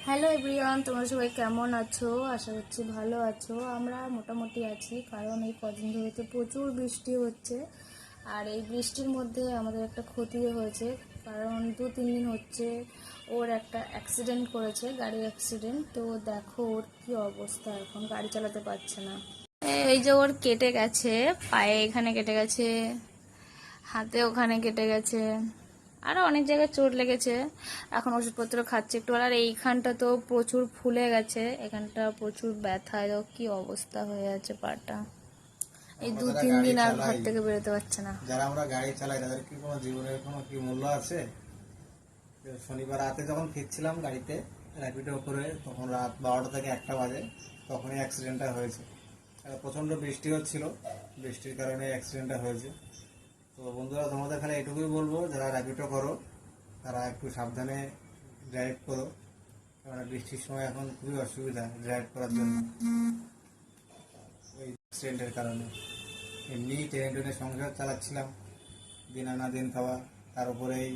Hello everyone, তোমরা সবাই কেমন আছো? আশা করছি ভালো আছো। আমরা মোটামুটি আছি, কারণ এই কদিন ধরে তো প্রচুর বৃষ্টি হচ্ছে। আর এই বৃষ্টির মধ্যে আমাদের একটা ক্ষতিও হয়েছে, কারণ 2-3 দিন হচ্ছে ওর একটা অ্যাক্সিডেন্ট করেছে, গাড়ির অ্যাক্সিডেন্ট। তো দেখো ওর কী অবস্থা, এখন গাড়ি চালাতে পারছে না। এই যে ওর কেটে গেছে, পায়ে এখানে কেটে গেছে, হাতে ওখানে কেটে গেছে, আরও অনেক জায়গায় চোট লেগেছে। এখন ওষুধপত্র খাচ্ছে একটু। আর এইখানটা তো প্রচুর ফুলে গেছে, এখানটা প্রচুর ব্যথা। কি অবস্থা হয়ে আছে পাটা। এই 2-3 দিন আর ঘর থেকে বেরোতে পারছে না। যারা আমরা গাড়ি চালাই তাদের কি কোনো জীবনের কোনো কি মূল্য আছে? শনিবার রাতে যখন ফিরছিলাম গাড়িতে র্যাপিডো করে, তখন রাত 12টা থেকে 1টা বাজে, তখনই অ্যাক্সিডেন্টটা হয়েছে। প্রচণ্ড বৃষ্টি হচ্ছিল, বৃষ্টির কারণে অ্যাক্সিডেন্টটা হয়েছে। তো বন্ধুরা, তোমাদের খালি এটুকুই বলবো, যারা র্যাপিডো করো তারা একটু সাবধানে ড্রাইভ করো, কারণ বৃষ্টির সময় এখন খুবই অসুবিধা ড্রাইভ করার জন্য ওই অ্যাক্সিডেন্টের কারণে। এমনি ট্রেনে সংসার চালাচ্ছিলাম, দিন আনা দিন খাওয়া, তার উপরে এই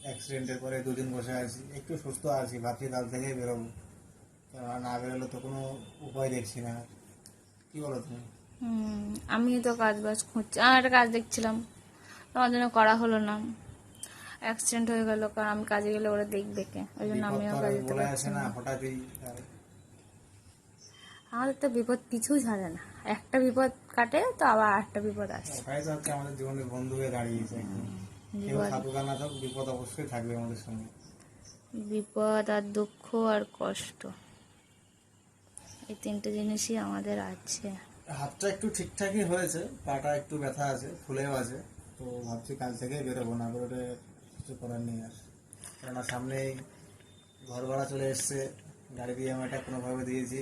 অ্যাক্সিডেন্টের পরে 2 দিন বসে আছি। একটু সুস্থ আছি, ভাবছি কাল থেকেই বেরোবো, কেননা না বেরোলে তো কোনো উপায় দেখছি না। কি বলো তুমি? আমিও তো কাজ বাজ খুঁজছি, আমার একটা কাজ দেখছিলাম, তোমার জন্য করা হলো না। অ্যাক্সিডেন্ট হয়ে গেল, কারণ আমি কাজে গেলে ওরা দেখবে কে, ওই জন্য আমিও কাজে যেতে পারছি না। হঠাৎই আমাদের তো বিপদ পিছু ছাড়ে না, একটা বিপদ কাটে তো আবার একটা বিপদ আসে। ওটাই তো হচ্ছে আমাদের জীবনের বন্ধু হয়ে দাঁড়িয়েছে। কেউ থাকুক আর না থাকুক, বিপদ অবশ্যই থাকবে আমাদের সঙ্গে। বিপদ আর দুঃখ আর কষ্ট, এই 3টে জিনিসই আমাদের আছে। হাতটা একটু ঠিকঠাকই হয়েছে, পাটা একটু ব্যথা আছে, ফুলেও আছে। তো ভাবছি কাল থেকেই বেরোবো, না বেরোলে কিছু করার নেই আর। কেননা সামনেই ঘর ভাড়া চলে এসছে, গাড়ি দিয়ে আমি এটা কোনোভাবে দিয়েছি।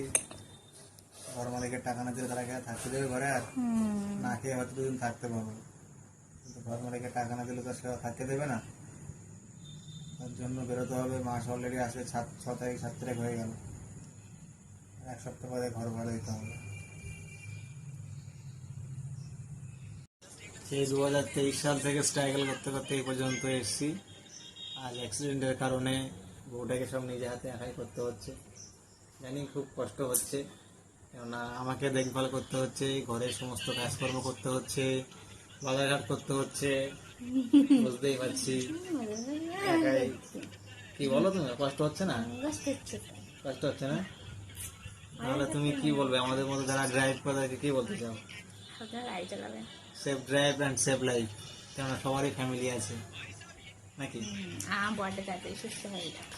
ঘর মালিকের টাকা না দিলে তারা কে থাকতে দেবে ঘরে? আর না খেয়ে হয়তো 2 দিন থাকতে পারবো, কিন্তু ঘর মালিকের টাকা না দিলে তো সেটা থাকতে দেবে না। তার জন্য বেরোতে হবে। মাস অলরেডি আসবে 6 তারিখ, 7 তারিখ হয়ে গেল, 1 সপ্তাহ পরে ঘর ভাড়া দিতে হবে। সেই 2023 সাল থেকে স্ট্রাগল করতে করতে এই পর্যন্ত এসেছি। আজ অ্যাক্সিডেন্টের কারণে বউটাকে সব নিজে হাতে একাই করতে হচ্ছে। জানি খুব কষ্ট হচ্ছে, কেননা আমাকে দেখভাল করতে হচ্ছে, ঘরের সমস্ত কাজকর্ম করতে হচ্ছে, বাজারঘাট করতে হচ্ছে, বুঝতেই পারছি একাই। কি বলো তুমি, কষ্ট হচ্ছে না? কষ্ট হচ্ছে না? তাহলে তুমি কি বলবে আমাদের মধ্যে যারা ড্রাইভ করে তাদেরকে কি বলতে চাও? Safe drive and safe life, কেননা সবারই ফ্যামিলি আছে নাকি? বড় তাড়াতাড়ি সুস্থ হয়ে যাবে।